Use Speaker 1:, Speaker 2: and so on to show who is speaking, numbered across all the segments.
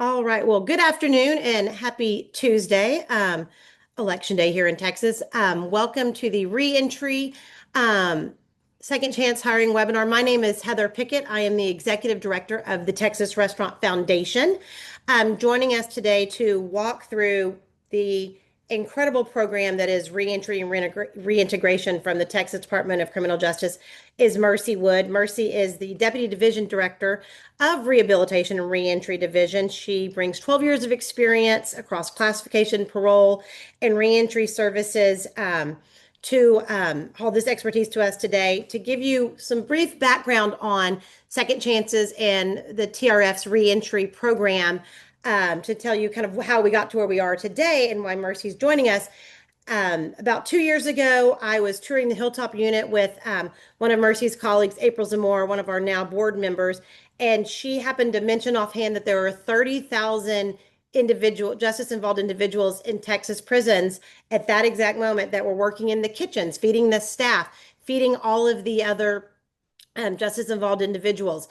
Speaker 1: All right. Well, good afternoon and happy Tuesday, election day here in Texas. Welcome to the Reentry um, Second Chance Hiring webinar. My name is Heather Pickett. I am the Executive Director of the Texas Restaurant Foundation. Joining us today to walk through the incredible program that is reentry and reintegration from the Texas Department of Criminal Justice is Merci Wood. Merci is the Deputy Division Director of Rehabilitation and Reentry Division. She brings 12 years of experience across classification, parole, and reentry services to all this expertise to us today to give you some brief background on second chances and the TRF's reentry program, to tell you kind of how we got to where we are today and why Mercy's joining us. About 2 years ago, I was touring the Hilltop unit with one of Mercy's colleagues, April Zamora, one of our now board members, and she happened to mention offhand that there were 30,000 individual justice involved individuals in Texas prisons at that exact moment that were working in the kitchens, feeding the staff, feeding all of the other justice involved individuals.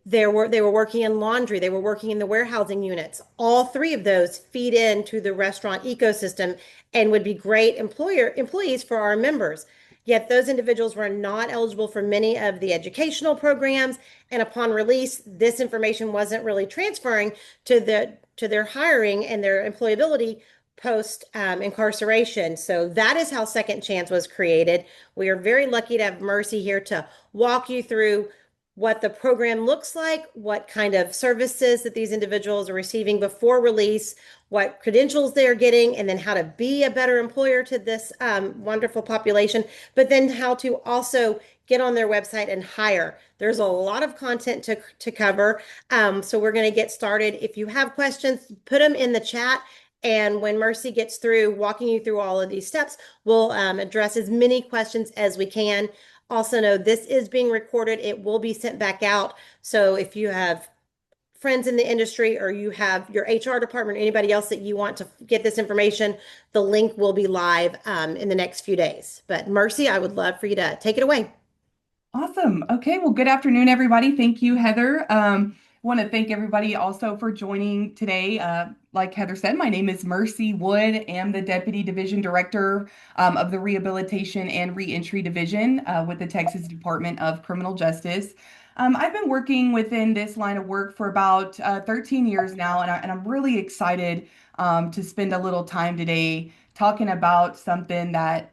Speaker 1: They were working in laundry, they were working in the warehousing units. All three of those feed into the restaurant ecosystem and would be great employees for our members. Yet those individuals were not eligible for many of the educational programs, and upon release, this information wasn't really transferring to their hiring and their employability post incarceration. So that is how Second Chance was created. We are very lucky to have Merci here to walk you through what the program looks like, what kind of services that these individuals are receiving before release, what credentials they're getting, and then how to be a better employer to this wonderful population, but then how to also get on their website and hire. There's a lot of content to cover. So we're going to get started. If you have questions, put them in the chat. And when Merci gets through walking you through all of these steps, we'll address as many questions as we can. Also know this is being recorded. It will be sent back out. So if you have friends in the industry or you have your HR department or anybody else that you want to get this information, the link will be live in the next few days. But Merci, I would love for you to take it away.
Speaker 2: Awesome. Okay. Well, good afternoon, everybody. Thank you, Heather. Want to thank everybody also for joining today. Like Heather said, my name is Merci Wood. I'm the Deputy Division Director of the Rehabilitation and Reentry Division with the Texas Department of Criminal Justice. I've been working within this line of work for about 13 years now, and I'm really excited to spend a little time today talking about something that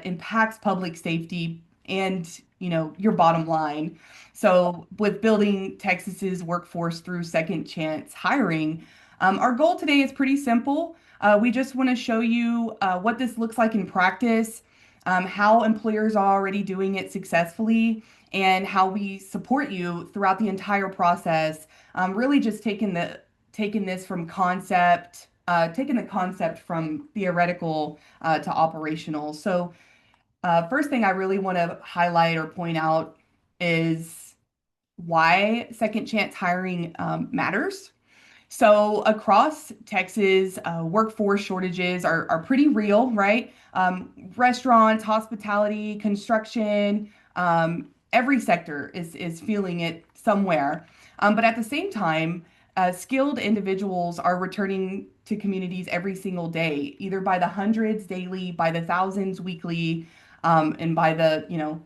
Speaker 2: impacts public safety and your bottom line. So with building Texas's workforce through second chance hiring, our goal today is pretty simple. We just want to show you what this looks like in practice, how employers are already doing it successfully, and how we support you throughout the entire process. Really just taking this from concept, taking the concept from theoretical to operational. So first thing I really want to highlight or point out is why second chance hiring matters. So across Texas, workforce shortages are pretty real, right? Restaurants, hospitality, construction, every sector is feeling it somewhere. But at the same time, skilled individuals are returning to communities every single day, either by the hundreds daily, by the thousands weekly, and by the,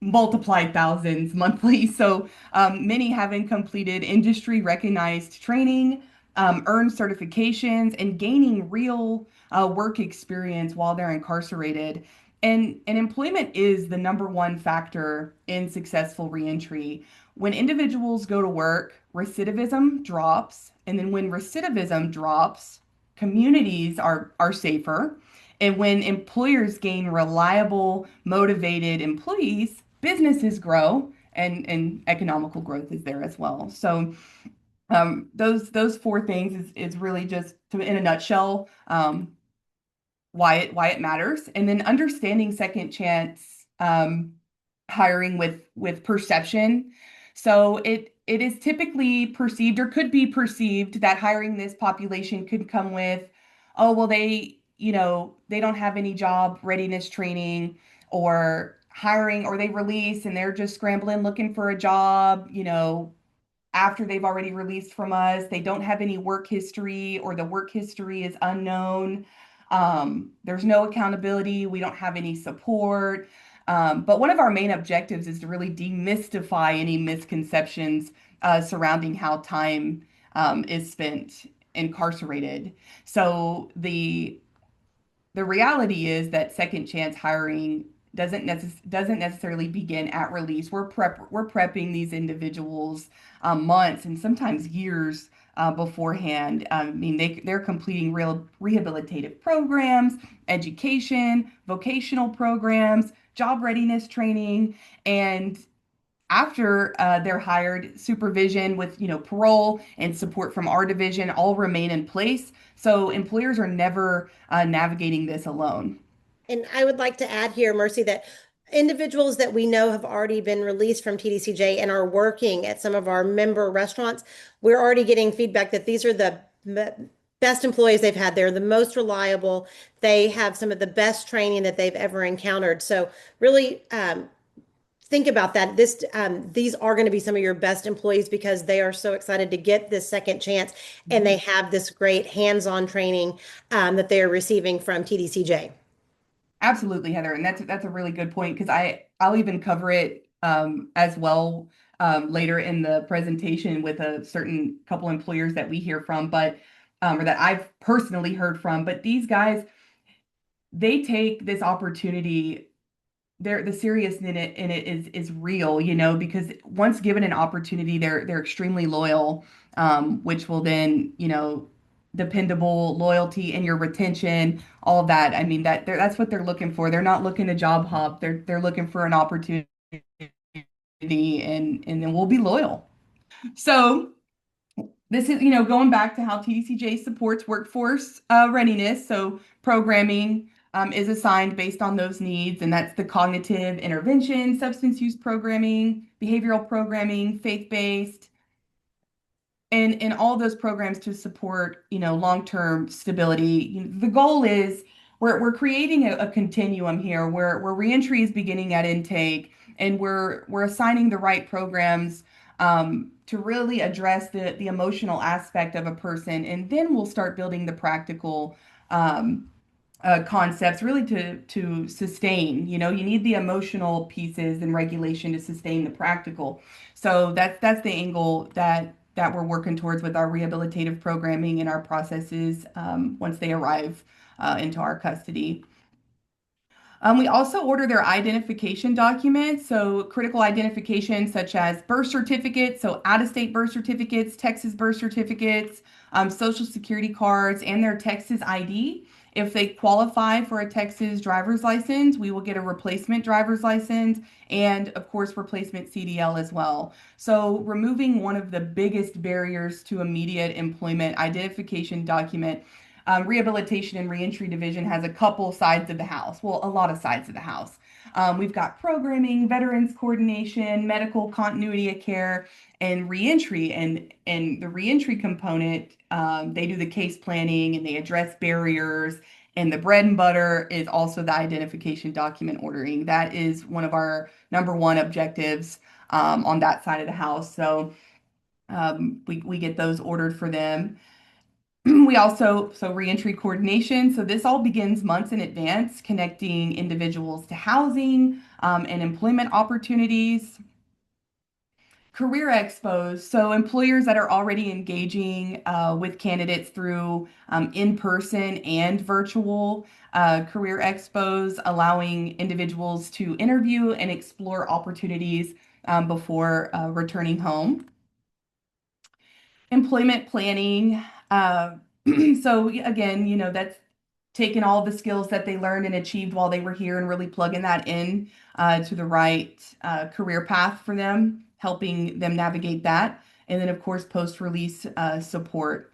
Speaker 2: multiplied thousands monthly. So many having completed industry recognized training, earned certifications, and gaining real work experience while they're incarcerated. And employment is the number one factor in successful reentry. When individuals go to work, recidivism drops. And then when recidivism drops, communities are safer. And when employers gain reliable, motivated employees, businesses grow and economical growth is there as well. So those four things is really just in a nutshell why it matters. And then understanding second chance hiring with perception. So it is typically perceived or could be perceived that hiring this population could come with, oh, well, they don't have any job readiness training, or hiring, or they release and they're just scrambling looking for a job, after they've already released from us. They don't have any work history, or the work history is unknown. There's no accountability. We don't have any support. But one of our main objectives is to really demystify any misconceptions surrounding how time is spent incarcerated. So the reality is that second chance hiring doesn't necessarily begin at release. We're prepping these individuals months and sometimes years beforehand. I mean, they're completing real rehabilitative programs, education, vocational programs, job readiness training, and after they're hired, supervision with, parole and support from our division all remain in place. So employers are never navigating this alone.
Speaker 1: And I would like to add here, Mercy, that individuals that we know have already been released from TDCJ and are working at some of our member restaurants, we're already getting feedback that these are the best employees they've had. They're the most reliable. They have some of the best training that they've ever encountered. So really, think about that. These are going to be some of your best employees because they are so excited to get this second chance, and they have this great hands-on training that they are receiving from TDCJ.
Speaker 2: Absolutely, Heather, and that's a really good point because I'll even cover it as well later in the presentation with a certain couple employers that we hear from, but or that I've personally heard from. But these guys, they take this opportunity. The seriousness in it is real, because once given an opportunity, they're extremely loyal, which will then, dependable loyalty and your retention, all of that. I mean, that's what they're looking for. They're not looking to job hop. They're looking for an opportunity, and then we'll be loyal. So this is, going back to how TDCJ supports workforce readiness. So programming is assigned based on those needs, and that's the cognitive intervention, substance use programming, behavioral programming, faith-based, and all those programs to support, long-term stability. The goal is we're creating a continuum here where reentry is beginning at intake, and we're assigning the right programs to really address the emotional aspect of a person, and then we'll start building the practical concepts really to sustain. You need the emotional pieces and regulation to sustain the practical. So that's the angle that we're working towards with our rehabilitative programming and our processes once they arrive into our custody. We also order their identification documents, so critical identification such as birth certificates, so out-of-state birth certificates, Texas birth certificates, social security cards, and their Texas ID. If they qualify for a Texas driver's license, we will get a replacement driver's license and, of course, replacement CDL as well. So removing one of the biggest barriers to immediate employment, identification document. Rehabilitation and Reentry Division has a couple sides of the house. Well, a lot of sides of the house. We've got programming, veterans coordination, medical continuity of care, and reentry. And the reentry component, they do the case planning and they address barriers. And the bread and butter is also the identification document ordering. That is one of our number one objectives on that side of the house. So we get those ordered for them. We also, so reentry coordination. So this all begins months in advance, connecting individuals to housing and employment opportunities. Career expos. So employers that are already engaging with candidates through in-person and virtual career expos, allowing individuals to interview and explore opportunities before returning home. Employment planning. So again, that's taking all the skills that they learned and achieved while they were here and really plugging that in to the right career path for them, helping them navigate that. And then of course, post-release support.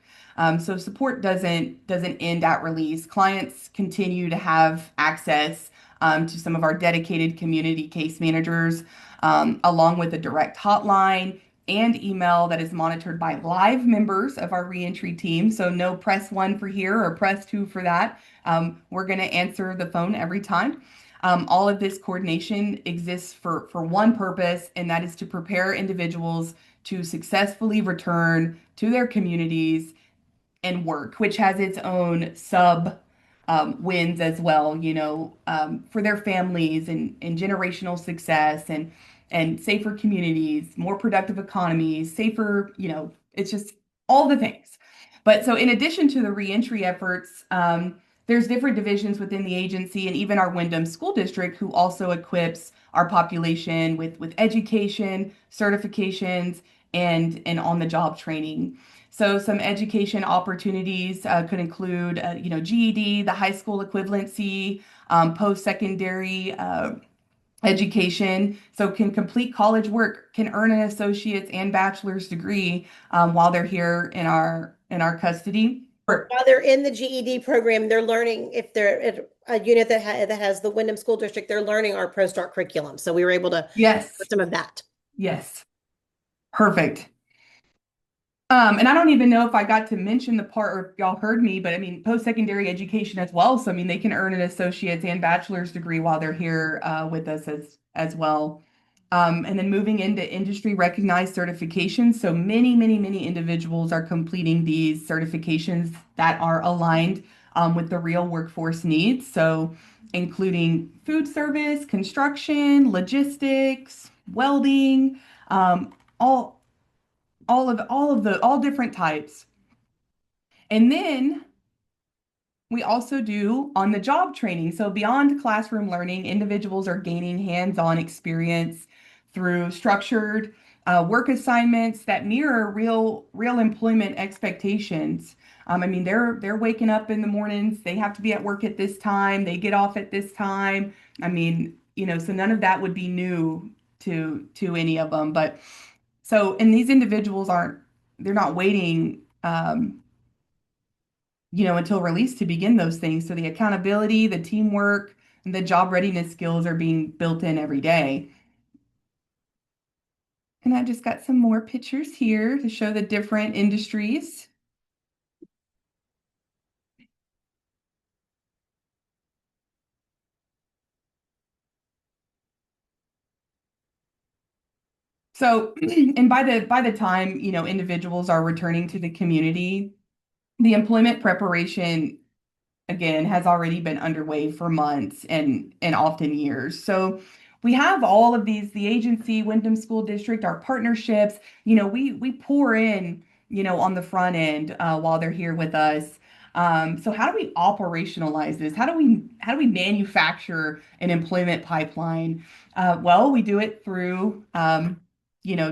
Speaker 2: So support doesn't end at release. Clients continue to have access to some of our dedicated community case managers, along with a direct hotline and email that is monitored by live members of our reentry team. So no press one for here or press two for that. We're going to answer the phone every time. All of this coordination exists for one purpose, and that is to prepare individuals to successfully return to their communities and work, which has its own sub wins as well, for their families and generational success and safer communities, more productive economies, safer, it's just all the things. But so in addition to the reentry efforts, there's different divisions within the agency and even our Wyndham School District who also equips our population with education, certifications, and on-the-job training. So some education opportunities could include, GED, the high school equivalency, post-secondary education. So can complete college work, can earn an associate's and bachelor's degree while they're here in our custody.
Speaker 1: While they're in the GED program, they're learning if they're at a unit that has the Wyndham School District, they're learning our ProStart curriculum. So we were able to
Speaker 2: Yes,
Speaker 1: put some of that.
Speaker 2: yes, perfect. And I don't even know if I got to mention the part or if y'all heard me, but I mean, post-secondary education as well. So, I mean, they can earn an associate's and bachelor's degree while they're here with us as well. And then moving into industry recognized certifications. So many individuals are completing these certifications that are aligned with the real workforce needs. So, including food service, construction, logistics, welding, all all different types. And then we also do on the job training. So beyond classroom learning, individuals are gaining hands-on experience through structured work assignments that mirror real employment expectations. I mean, they're waking up in the mornings, they have to be at work at this time, they get off at this time. I mean, so none of that would be new to any of them. But so, and these individuals they're not waiting, until release to begin those things. So the accountability, the teamwork, and the job readiness skills are being built in every day. And I just got some more pictures here to show the different industries. So, and by the time, individuals are returning to the community, the employment preparation again has already been underway for months and often years. So we have all of these, the agency, Wyndham School District, our partnerships, we pour in, on the front end while they're here with us. So how do we operationalize this? How do we manufacture an employment pipeline? Well, we do it through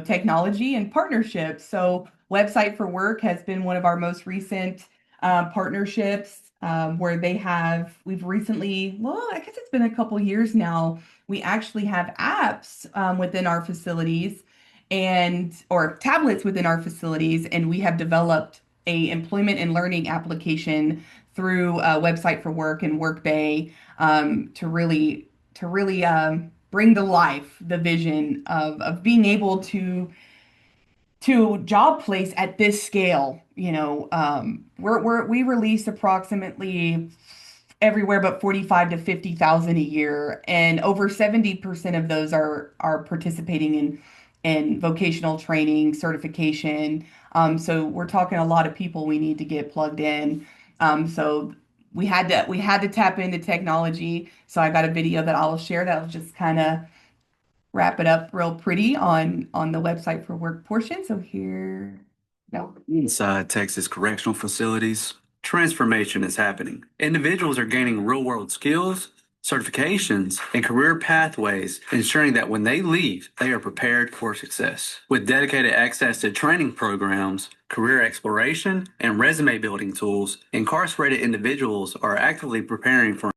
Speaker 2: technology and partnerships. So Website for Work has been one of our most recent partnerships where we've recently, well, I guess it's been a couple years now, we actually have apps within our facilities or tablets within our facilities, and we have developed a employment and learning application through Website for Work and Workbay to really bring to life the vision of being able to job place at this scale. We release approximately everywhere but 45 to 50,000 a year, and over 70% of those are participating in vocational training certification. So we're talking a lot of people we need to get plugged in. So we had to tap into technology. So I got a video that I'll share that'll just kind of wrap it up real pretty on the Website for Work portion. So here, no.
Speaker 3: Inside Texas correctional facilities, transformation is happening. Individuals are gaining real world skills, certifications, and career pathways, ensuring that when they leave, they are prepared for success. With dedicated access to training programs, career exploration, and resume building tools, incarcerated individuals are actively preparing for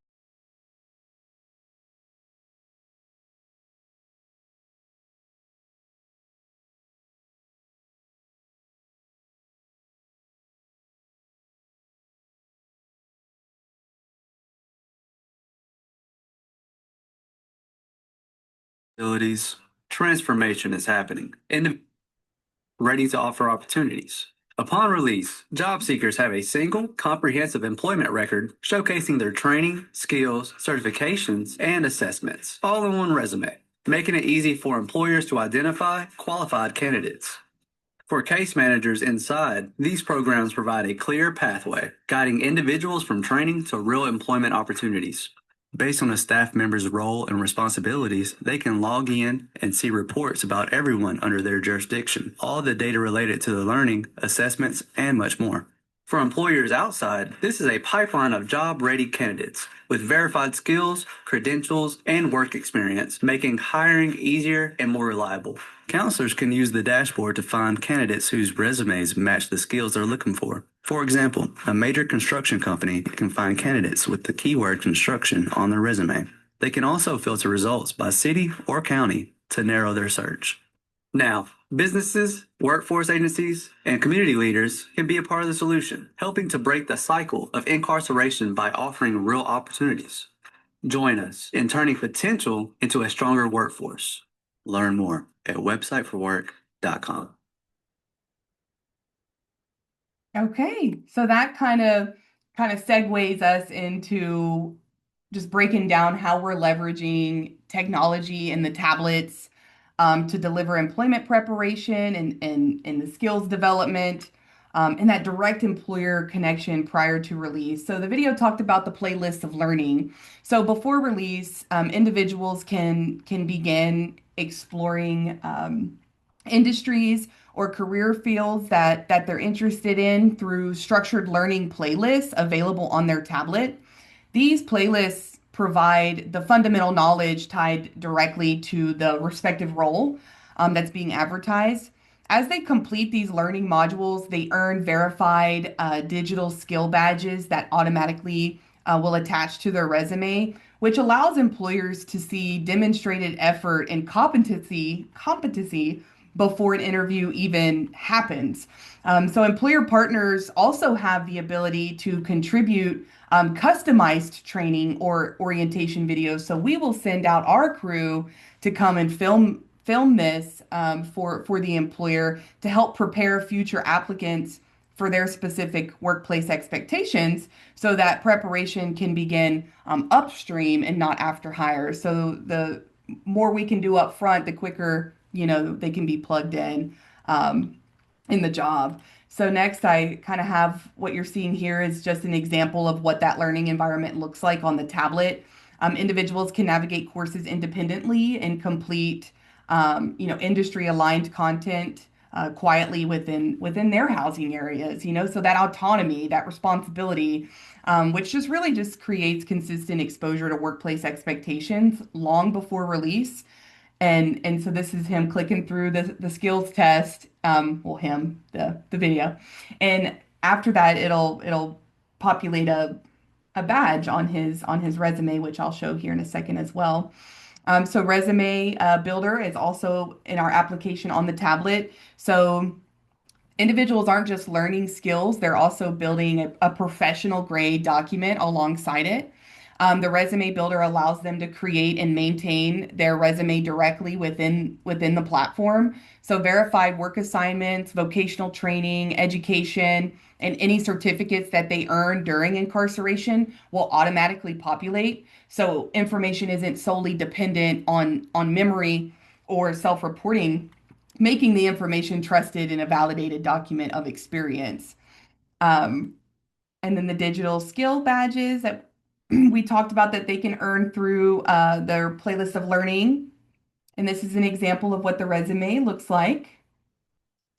Speaker 3: facilities. Transformation is happening. Ready to offer opportunities. Upon release, job seekers have a single, comprehensive employment record showcasing their training, skills, certifications, and assessments, all in one resume, making it easy for employers to identify qualified candidates. For case managers inside, these programs provide a clear pathway, guiding individuals from training to real employment opportunities. Based on a staff member's role and responsibilities, they can log in and see reports about everyone under their jurisdiction, all the data related to the learning, assessments, and much more. For employers outside, this is a pipeline of job-ready candidates with verified skills, credentials, and work experience, making hiring easier and more reliable. Counselors can use the dashboard to find candidates whose resumes match the skills they're looking for. For example, a major construction company can find candidates with the keyword construction on their resume. They can also filter results by city or county to narrow their search. Now, businesses, workforce agencies, and community leaders can be a part of the solution, helping to break the cycle of incarceration by offering real opportunities. Join us in turning potential into a stronger workforce. Learn more at websiteforwork.com.
Speaker 2: Okay, so that kind of segues us into just breaking down how we're leveraging technology and the tablets to deliver employment preparation and the skills development and that direct employer connection prior to release. So the video talked about the playlist of learning. So before release, individuals can begin exploring industries or career fields that they're interested in through structured learning playlists available on their tablet. These playlists provide the fundamental knowledge tied directly to the respective role that's being advertised. As they complete these learning modules, they earn verified digital skill badges that automatically will attach to their resume, which allows employers to see demonstrated effort and competency before an interview even happens. So employer partners also have the ability to contribute customized training or orientation videos. So we will send out our crew to come and film this for the employer to help prepare future applicants for their specific workplace expectations so that preparation can begin upstream and not after hire. So the more we can do up front, the quicker, they can be plugged in the job. So next, I kind of have what you're seeing here is just an example of what that learning environment looks like on the tablet. Individuals can navigate courses independently and complete, industry aligned content quietly within their housing areas. So that autonomy, that responsibility, which just creates consistent exposure to workplace expectations long before release. And so this is him clicking through the skills test, the video. And after that, it'll populate a badge on his resume, which I'll show here in a second as well. So resume builder is also in our application on the tablet. So individuals aren't just learning skills, they're also building a professional grade document alongside it. The resume builder allows them to create and maintain their resume directly within the platform. So verified work assignments, vocational training, education, and any certificates that they earn during incarceration will automatically populate. So information isn't solely dependent on memory or self-reporting, making the information trusted in a validated document of experience. And then the digital skill badges that we talked about that they can earn through their playlist of learning. And this is an example of what the resume looks like.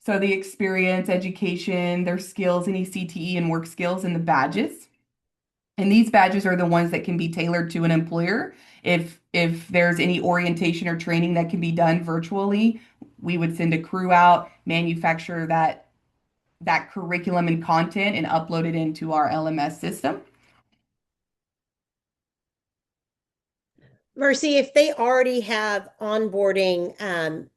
Speaker 2: So the experience, education, their skills, any CTE and work skills, and the badges. And these badges are the ones that can be tailored to an employer. If there's any orientation or training that can be done virtually, we would send a crew out, manufacture that curriculum and content, and upload it into our LMS system.
Speaker 1: Mercy, if they already have onboarding and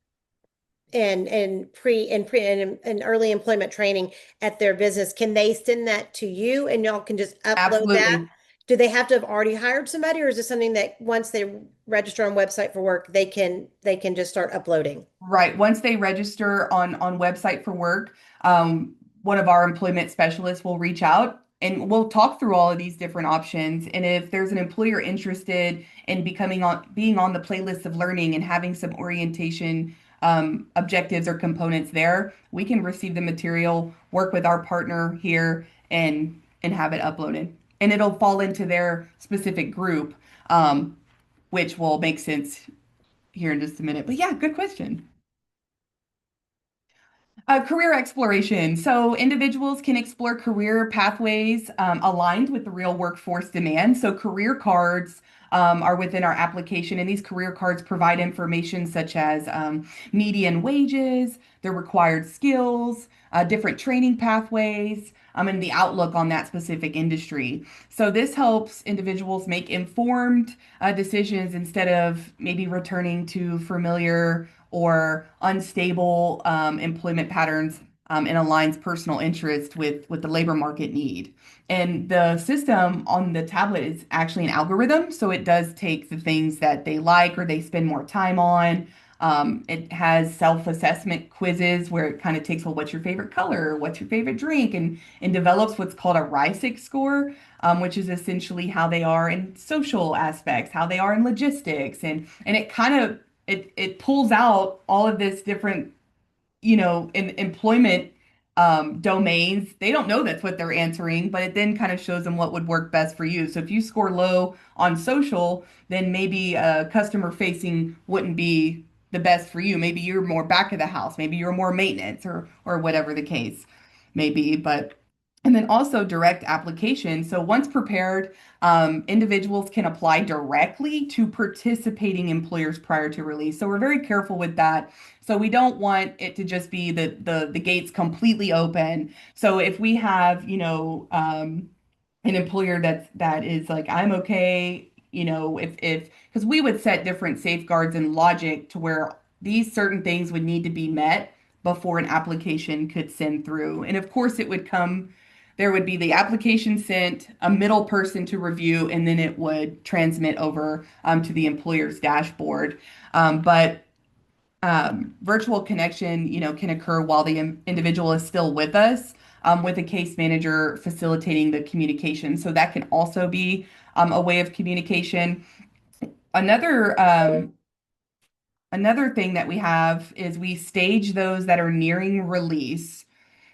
Speaker 1: early employment training at their business, can they send that to you and y'all can just upload that?
Speaker 2: Absolutely.
Speaker 1: Do they have to have already hired somebody, or is it something that once they register on Website for Work, they can just start uploading?
Speaker 2: Right. Once they register on Website for Work, one of our employment specialists will reach out and we'll talk through all of these different options. And if there's an employer interested in being on the playlist of learning and having some orientation objectives or components there, we can receive the material, work with our partner here, and have it uploaded. And it'll fall into their specific group, which will make sense here in just a minute. But yeah, good question. Career exploration. So individuals can explore career pathways aligned with the real workforce demand. So career cards are within our application, and these career cards provide information such as median wages, the required skills, different training pathways, and the outlook on that specific industry. So this helps individuals make informed decisions instead of maybe returning to familiar or unstable employment patterns, and aligns personal interest with the labor market need. And the system on the tablet is actually an algorithm, so it does take the things that they like or they spend more time on. It has self-assessment quizzes where it kind of takes, well, what's your favorite color? What's your favorite drink? And develops what's called a RISIC score, which is essentially how they are in social aspects, how they are in logistics. And it kind of it pulls out all of this different, in employment domains. They don't know that's what they're answering, but it then kind of shows them what would work best for you. So if you score low on social, then maybe customer facing wouldn't be the best for you. Maybe you're more back of the house, maybe you're more maintenance or whatever the case may be. But and then also direct application. So once prepared, individuals can apply directly to participating employers prior to release. So we're very careful with that. So we don't want it to just be the gates completely open. So if we have, an employer that is like, I'm okay, if because we would set different safeguards and logic to where these certain things would need to be met before an application could send through. And of course, there would be the application sent, a middle person to review, and then it would transmit over to the employer's dashboard. But virtual connection, can occur while the individual is still with us, with a case manager facilitating the communication. So that can also be a way of communication. Another thing that we have is we stage those that are nearing release.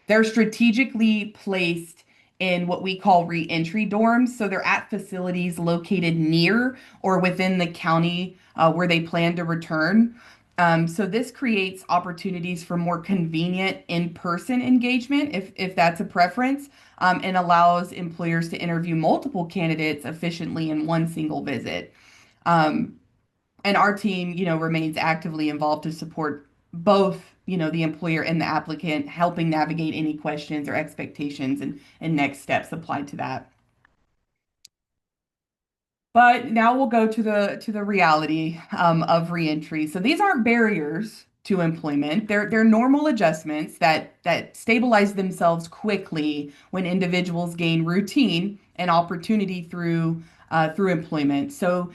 Speaker 2: They're strategically placed in what we call reentry dorms. So they're at facilities located near or within the county where they plan to return. So this creates opportunities for more convenient in-person engagement, if that's a preference, and allows employers to interview multiple candidates efficiently in one single visit. Um, and our team, remains actively involved to support both, the employer and the applicant, helping navigate any questions or expectations and next steps applied to that. But now we'll go to the reality of reentry. So these aren't barriers to employment. They're normal adjustments that stabilize themselves quickly when individuals gain routine and opportunity through employment. So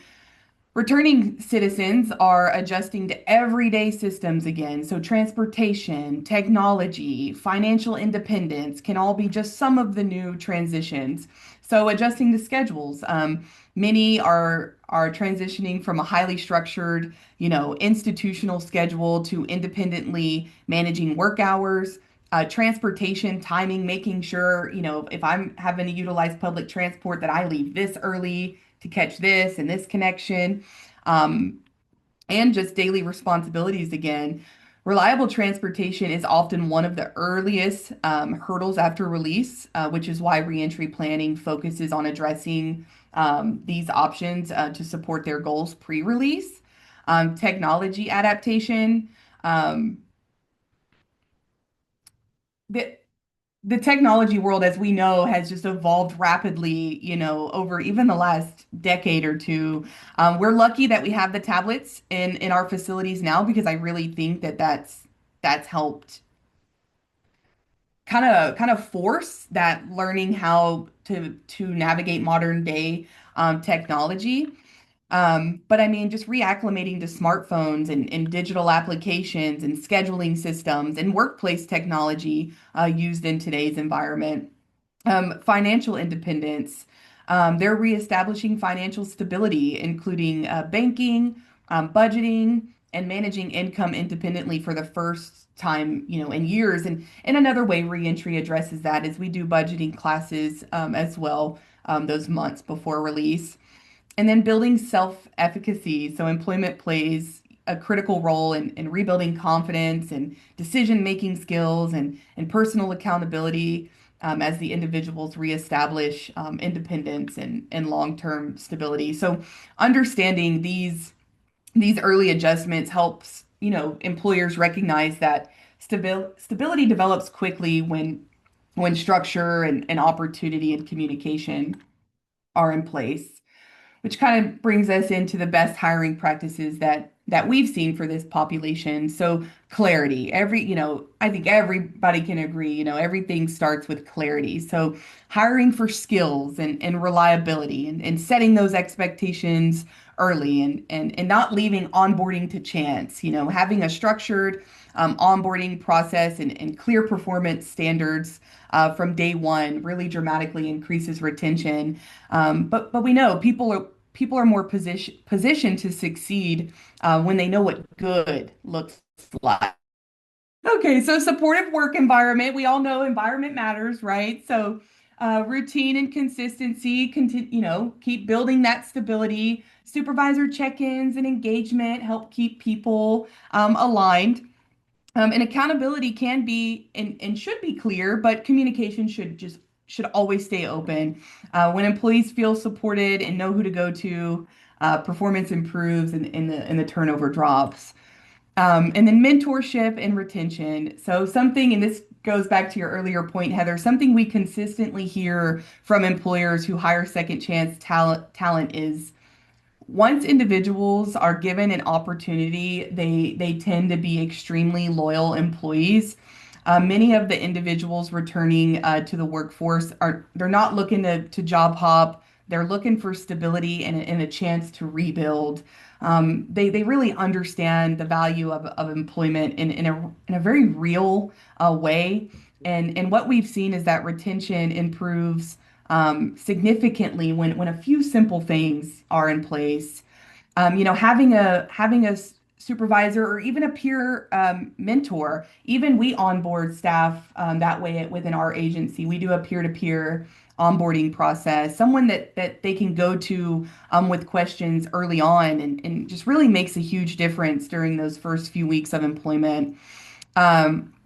Speaker 2: returning citizens are adjusting to everyday systems again. So, transportation, technology, financial independence can all be just some of the new transitions. So, adjusting to schedules. Many are transitioning from a highly structured, institutional schedule to independently managing work hours. Transportation timing, making sure, if I'm having to utilize public transport, that I leave this early to catch this and this connection, um, and just daily responsibilities again. Reliable transportation is often one of the earliest hurdles after release, which is why reentry planning focuses on addressing these options to support their goals pre-release. Technology adaptation. Um, the, the technology world, as we know, has just evolved rapidly, over even the last decade or two. We're lucky that we have the tablets in our facilities now because I really think that's helped kind of force that learning how to navigate modern day technology. But I mean, just reacclimating to smartphones and digital applications and scheduling systems and workplace technology used in today's environment. Financial independence. They're reestablishing financial stability, including banking, budgeting, and managing income independently for the first time, in years. And another way reentry addresses that is we do budgeting classes as well, those months before release. And then building self-efficacy. So employment plays a critical role in rebuilding confidence and decision-making skills and personal accountability as the individuals reestablish independence and long-term stability. So understanding these early adjustments helps, employers recognize that stability develops quickly when structure and opportunity and communication are in place, which kind of brings us into the best hiring practices that we've seen for this population. So clarity, I think everybody can agree, everything starts with clarity. So hiring for skills and reliability and setting those expectations early and not leaving onboarding to chance, having a structured onboarding process and clear performance standards from day one really dramatically increases retention. But we know people are more positioned to succeed when they know what good looks like. Okay, so supportive work environment. We all know environment matters, right? So routine and consistency, keep building that stability. Supervisor check-ins and engagement help keep people aligned. And accountability can be and should be clear, but communication should always stay open. When employees feel supported and know who to go to, performance improves and the turnover drops. And then mentorship and retention. So something, and this goes back to your earlier point, Heather, something we consistently hear from employers who hire second chance talent is once individuals are given an opportunity, they tend to be extremely loyal employees. Many of the individuals returning to the workforce they're not looking to job hop. They're looking for stability and a chance to rebuild. They really understand the value of employment in a very real way. And what we've seen is that retention improves significantly when a few simple things are in place. Having a supervisor or even a peer mentor. Even we onboard staff that way within our agency. We do a peer-to-peer onboarding process. Someone that they can go to with questions early on, and just really makes a huge difference during those first few weeks of employment.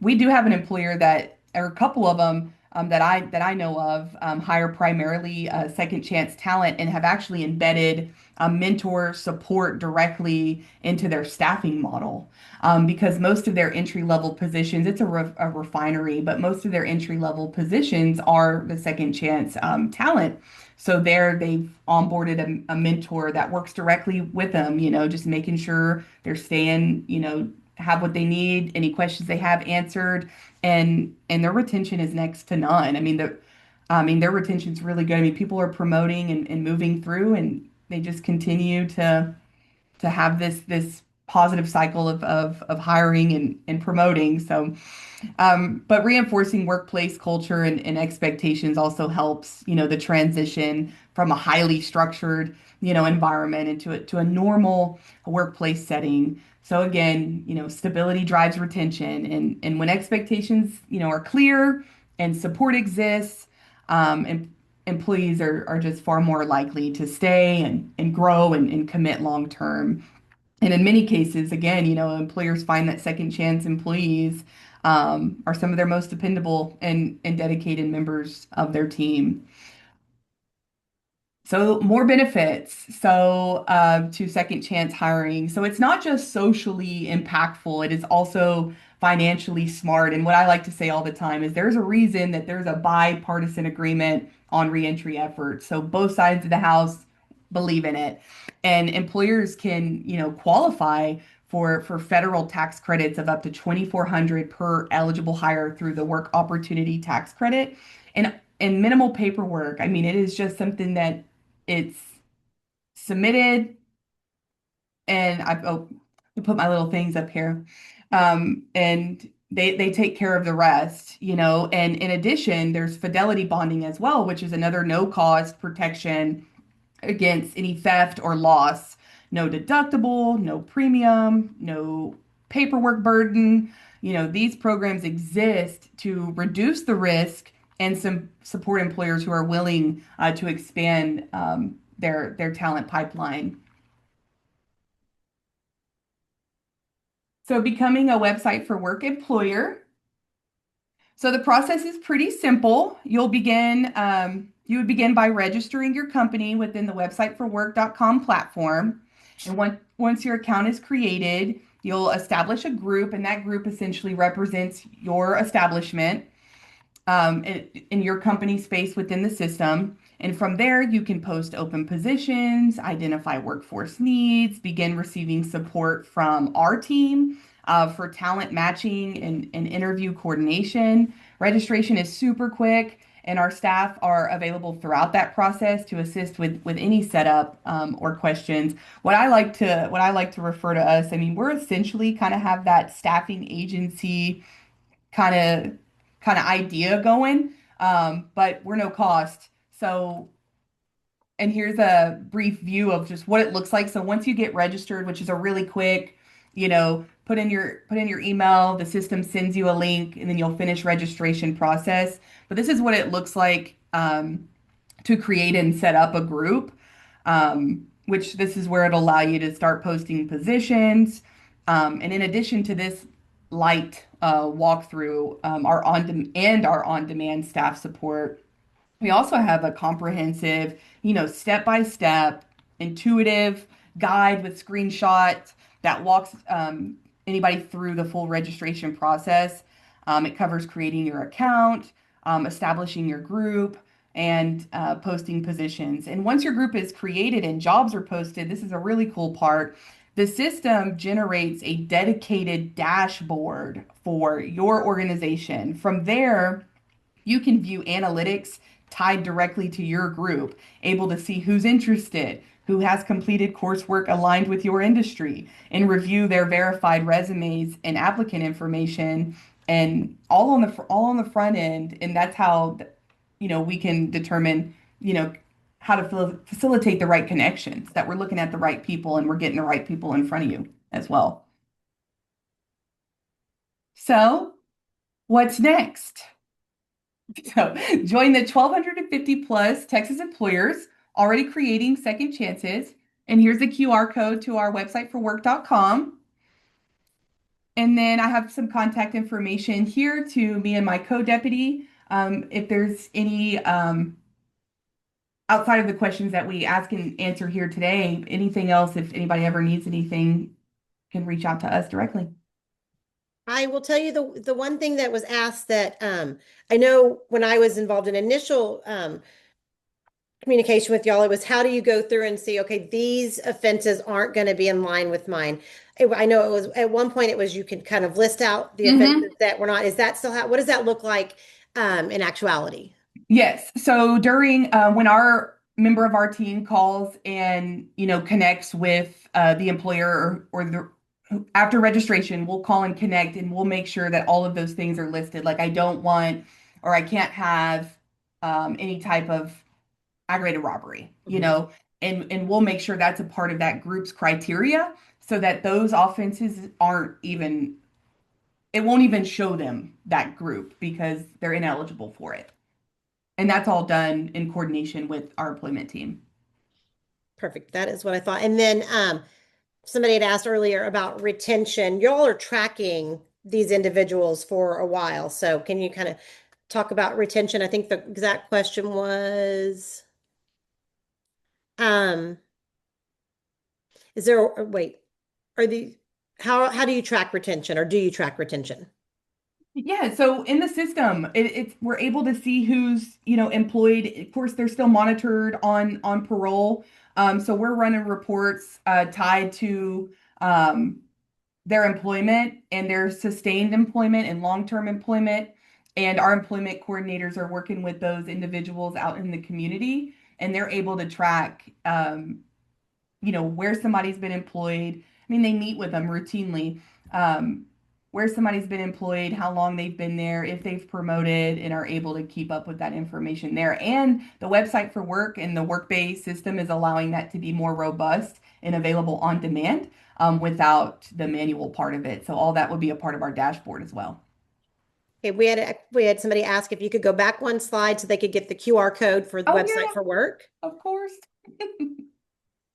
Speaker 2: We do have an employer or a couple of them that I know of, hire primarily second chance talent and have actually embedded mentor support directly into their staffing model. Because most of their entry level positions, it's a refinery, but most of their entry level positions are the second chance talent. So they've onboarded a mentor that works directly with them, just making sure they're staying, have what they need, any questions they have answered, and their retention is next to none. Their retention's really good. People are promoting and moving through, and they just continue to have this positive cycle of hiring and promoting. So, but reinforcing workplace culture and expectations also helps, the transition from a highly structured, environment to a normal workplace setting. So again, stability drives retention and when expectations, are clear and support exists, and employees are just far more likely to stay and grow and commit long term. And in many cases, again, employers find that second chance employees are some of their most dependable and dedicated members of their team. So more benefits. So to second chance hiring. So it's not just socially impactful, it is also financially smart. And what I like to say all the time is there's a reason that there's a bipartisan agreement on reentry efforts. So both sides of the house believe in it. And employers can, qualify for federal tax credits of up to 2,400 per eligible hire through the work opportunity tax credit. And minimal paperwork. It is just something that it's submitted, and I put my little things up here, and they take care of the rest, And in addition, there's fidelity bonding as well, which is another no cost protection against any theft or loss. no deductible, no premium, no paperwork burden. These programs exist to reduce the risk and some support employers who are willing to expand their talent pipeline. So becoming a website for work employer. So the process is pretty simple. You would begin by registering your company within the websiteforwork.com platform. And once your account is created, you'll establish a group, and that group essentially represents your establishment in your company space within the system. And from there, you can post open positions, identify workforce needs, begin receiving support from our team for talent matching and interview coordination. Registration is super quick, and our staff are available throughout that process to assist with any setup or questions. What I like to refer to us, I mean, we're essentially kind of have that staffing agency kind of idea going, but we're no cost. So, and here's a brief view of just what it looks like. So once you get registered, which is a really quick, put in your email, the system sends you a link, and then you'll finish registration process. But this is what it looks like to create and set up a group, which this is where it'll allow you to start posting positions. And in addition to this light walkthrough, our on-demand staff support, we also have a comprehensive, step-by-step, intuitive guide with screenshots that walks anybody through the full registration process. It covers creating your account, establishing your group, and posting positions. And once your group is created and jobs are posted, this is a really cool part. The system generates a dedicated dashboard for your organization. From there, you can view analytics tied directly to your group, able to see who's interested, who has completed coursework aligned with your industry, and review their verified resumes and applicant information, and all on the front end. And that's how we can determine how to facilitate the right connections, that we're looking at the right people and we're getting the right people in front of you as well. So, what's next? So, join the 1,250 plus Texas employers already creating second chances. And here's the QR code to our website for work.com. And then I have some contact information here to me and my co-deputy. If there's any outside of the questions that we ask and answer here today, anything else, if anybody ever needs anything, can reach out to us directly.
Speaker 1: I will tell you the one thing that was asked that I know when I was involved in initial communication with y'all, it was how do you go through and see, okay, these offenses aren't going to be in line with mine. I know it was at one point it was you could kind of list out the offenses that were not. Is that still how, what does that look like in actuality?
Speaker 2: Yes. So during when our member of our team calls and connects with the employer or the after registration, we'll call and connect, and we'll make sure that all of those things are listed. Like I don't want or I can't have any type of aggravated robbery, and we'll make sure that's a part of that group's criteria so that those offenses it won't even show them that group because they're ineligible for it. And that's all done in coordination with our employment team.
Speaker 1: Perfect. That is what I thought. And then somebody had asked earlier about retention. Y'all are tracking these individuals for a while. So can you kind of talk about retention? I think the exact question was, is there, wait, are the, how do you track retention, or do you track retention?
Speaker 2: Yeah, so in the system, it's we're able to see who's employed. Of course, they're still monitored on parole. So we're running reports tied to their employment and their sustained employment and long-term employment. And our employment coordinators are working with those individuals out in the community, and they're able to track where somebody's been employed. I mean, they meet with them routinely. Where somebody's been employed, how long they've been there, if they've promoted, and are able to keep up with that information there. And the website for work and the Workbase system is allowing that to be more robust and available on demand without the manual part of it. So all that would be a part of our dashboard as well.
Speaker 1: Okay, we had somebody ask if you could go back one slide so they could get the QR code for the
Speaker 2: Oh,
Speaker 1: website
Speaker 2: yeah,
Speaker 1: for work.
Speaker 2: of course.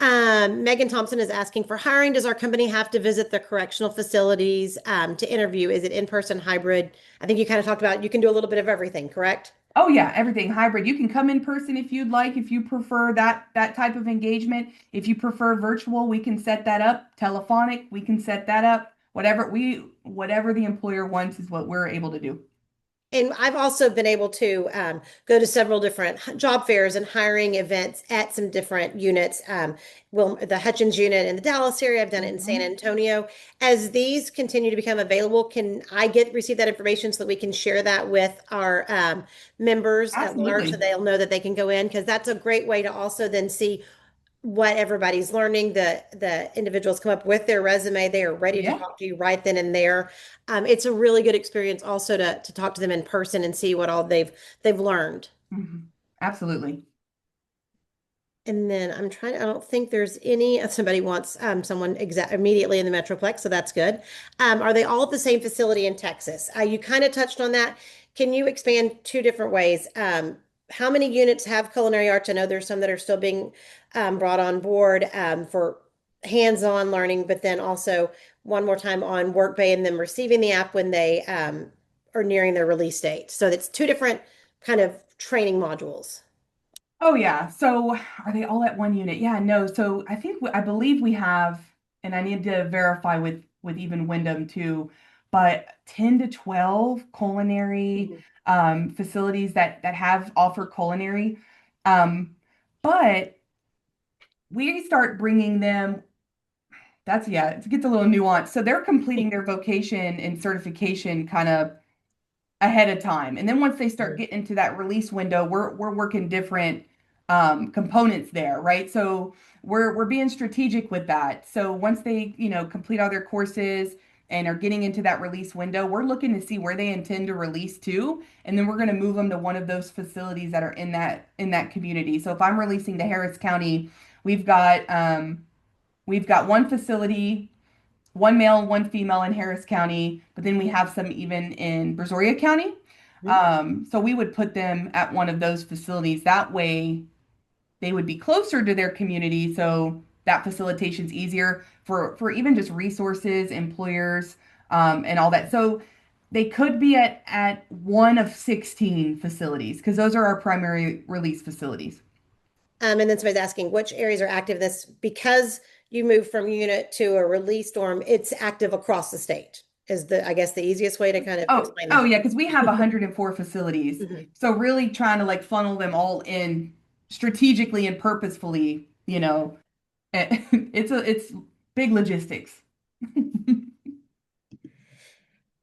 Speaker 1: Megan Thompson is asking for hiring. Does our company have to visit the correctional facilities to interview? Is it in-person, hybrid? I think you kind of talked about you can do a little bit of everything, correct?
Speaker 2: Oh yeah, everything hybrid. You can come in person if you'd like, if you prefer that type of engagement. If you prefer virtual, we can set that up. Telephonic, we can set that up. Whatever the employer wants is what we're able to do.
Speaker 1: And I've also been able to go to several different job fairs and hiring events at some different units. The Hutchins unit in the Dallas area, I've done it in San
Speaker 2: Mhm.
Speaker 1: Antonio. As these continue to become available, can I receive that information so that we can share that with our members at large so
Speaker 2: Absolutely.
Speaker 1: they'll know that they can go in? Because that's a great way to also then see what everybody's learning. The individuals come up with their resume. They are ready to
Speaker 2: Yeah.
Speaker 1: talk to you right then and there. It's a really good experience also to talk to them in person and see what all they've learned.
Speaker 2: Mhm. Absolutely.
Speaker 1: And then I don't think there's any, somebody wants someone immediately in the Metroplex, so that's good. Are they all at the same facility in Texas? You kind of touched on that. Can you expand two different ways? How many units have culinary arts? I know there's some that are still being brought on board for hands-on learning, but then also one more time on Workbay and them receiving the app when they are nearing their release date. So it's two different kind of training modules.
Speaker 2: Oh yeah. So are they all at one unit? Yeah, no. So I believe we have, and I need to verify with even Wyndham too, but 10 to 12 culinary
Speaker 1: Mhm.
Speaker 2: facilities that have offer culinary. Um, but we start bringing them. That's yeah, it gets a little nuanced. So they're completing their vocation and certification kind of ahead of time. And then once they start getting into that release window, we're working different components there, right? So we're being strategic with that. So once they, complete all their courses and are getting into that release window, we're looking to see where they intend to release to, and then we're going to move them to one of those facilities that are in that community. So if I'm releasing to Harris County, we've got one facility, one male, one female in Harris County, but then we have some even in Brazoria County.
Speaker 1: Mhm.
Speaker 2: So we would put them at one of those facilities. That way, they would be closer to their community. So that facilitation's easier for even just resources, employers, and all that. So they could be at one of 16 facilities because those are our primary release facilities.
Speaker 1: And then somebody's asking which areas are active. This because you move from unit to a release dorm, it's active across the state, is I guess the easiest way to kind of explain
Speaker 2: Oh
Speaker 1: that.
Speaker 2: yeah, because we have 104 facilities.
Speaker 1: Mhm.
Speaker 2: So really trying to like funnel them all in strategically and purposefully, it's big logistics.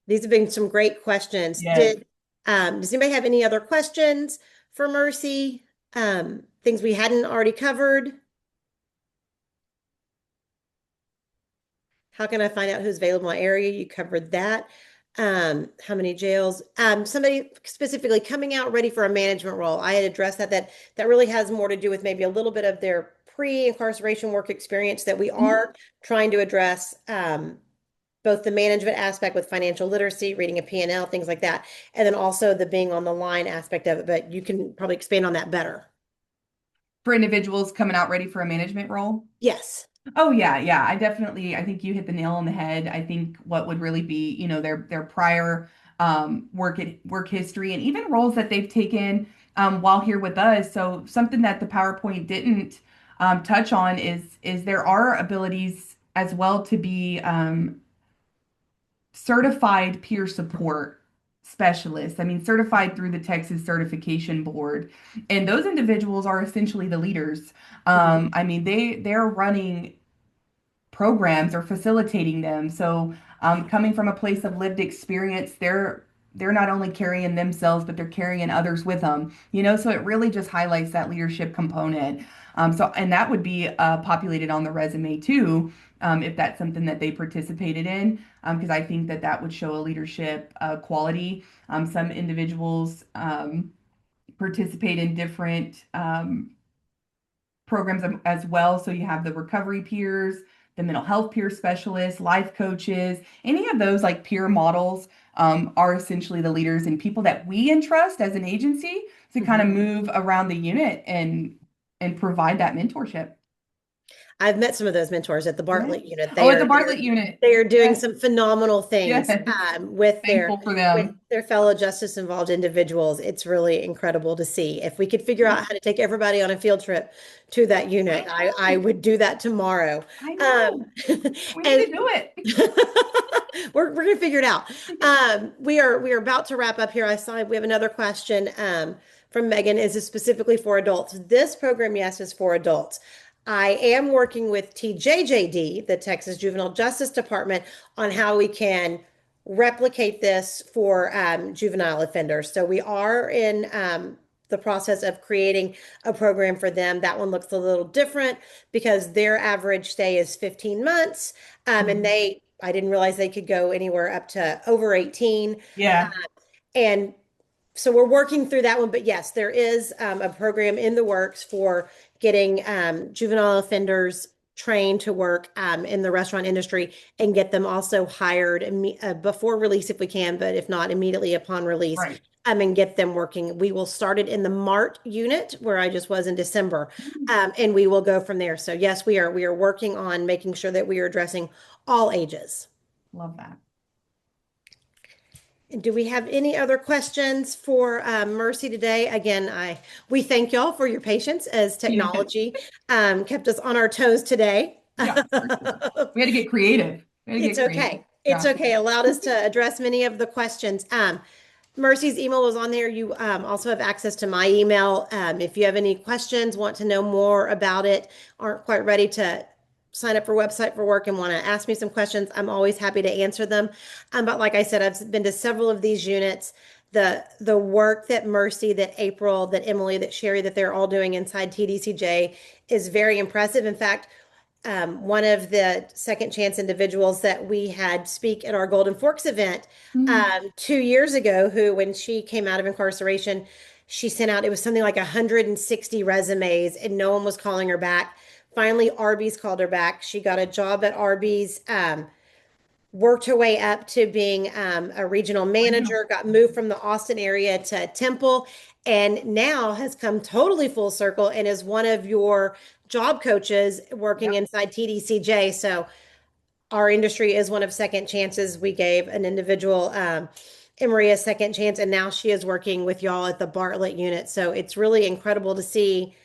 Speaker 1: These have been some great questions.
Speaker 2: Yes.
Speaker 1: Does anybody have any other questions for Mercy? Things we hadn't already covered? How can I find out who's available in my area? You covered that. How many jails? Somebody specifically coming out ready for a management role. I had addressed that really has more to do with maybe a little bit of their pre-incarceration work experience that we
Speaker 2: Mhm.
Speaker 1: are trying to address both the management aspect with financial literacy, reading a P&L, things like that, and then also the being on the line aspect of it. But you can probably expand on that better.
Speaker 2: For individuals coming out ready for a management role.
Speaker 1: Yes.
Speaker 2: Oh yeah, yeah. I think you hit the nail on the head. I think what would really be, their prior work history and even roles that they've taken while here with us. So something that the PowerPoint didn't touch on is there are abilities as well to be certified peer support specialists. I mean, certified through the Texas Certification Board. And those individuals are essentially the leaders.
Speaker 1: Mhm.
Speaker 2: I mean, they're running programs or facilitating them. So, coming from a place of lived experience, they're not only carrying themselves, but they're carrying others with them. So it really just highlights that leadership component. And that would be populated on the resume too, if that's something that they participated in, because I think that would show a leadership quality. Some individuals participate in different programs as well. So you have the recovery peers, the mental health peer specialists, life coaches, any of those like peer models are essentially the leaders and people that we entrust as an agency to kind of move around the unit and provide that mentorship.
Speaker 1: I've met some of those mentors at the
Speaker 2: Yeah.
Speaker 1: Bartlett unit.
Speaker 2: Oh, at the Bartlett unit.
Speaker 1: They are doing
Speaker 2: Yes.
Speaker 1: some phenomenal things
Speaker 2: Yes.
Speaker 1: with
Speaker 2: Thankful for
Speaker 1: with
Speaker 2: them.
Speaker 1: their fellow justice involved individuals. It's really incredible to see. If we could figure out how to take everybody on a field trip to that unit, I would do that tomorrow.
Speaker 2: I know. We need to do it.
Speaker 1: We're gonna figure it out. We are about to wrap up here. I saw we have another question from Megan. Is this specifically for adults? This program, yes, is for adults. I am working with TJJD, the Texas Juvenile Justice Department, on how we can replicate this for juvenile offenders. So we are in the process of creating a program for them. That one looks a little different because their average stay is 15 months. And I didn't realize they could go anywhere up to over 18.
Speaker 2: Yeah.
Speaker 1: And so we're working through that one. But yes, there is a program in the works for getting juvenile offenders trained to work in the restaurant industry and get them also hired before release if we can, but if not, immediately upon release.
Speaker 2: Right.
Speaker 1: And get them working. We will start it in the Mart unit where I just was in December, and we will go from there. So yes, we are working on making sure that we are addressing all ages.
Speaker 2: Love that.
Speaker 1: Do we have any other questions for Mercy today? Again, we thank y'all for your patience as technology kept us on our toes today.
Speaker 2: Yeah, we had to get creative.
Speaker 1: It's okay. It's okay. Allowed us to address many of the questions. Mercy's email was on there. You also have access to my email. If you have any questions, want to know more about it, aren't quite ready to sign up for Website for Work and want to ask me some questions, I'm always happy to answer them. But like I said, I've been to several of these units. The work that Mercy, that April, that Emily, that Sherry, that they're all doing inside TDCJ is very impressive. In fact, one of the second chance individuals that we had speak at our Golden Forks event 2 years ago, who, when she came out of incarceration, she sent out, it was something like 160 resumes and no one was calling her back. Finally, Arby's called her back. She got a job at Arby's, worked her way up to being a regional manager, got moved from the Austin area to Temple, and now has come totally full circle and is one of your job coaches working inside TDCJ. So our industry is one of second chances. We gave an individual, Emery, a second chance, and now she is working with y'all at the Bartlett unit. So it's really incredible to see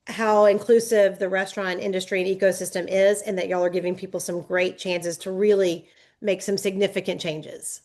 Speaker 1: how inclusive the restaurant industry and ecosystem is, and that y'all are giving people some great chances to really make some significant changes.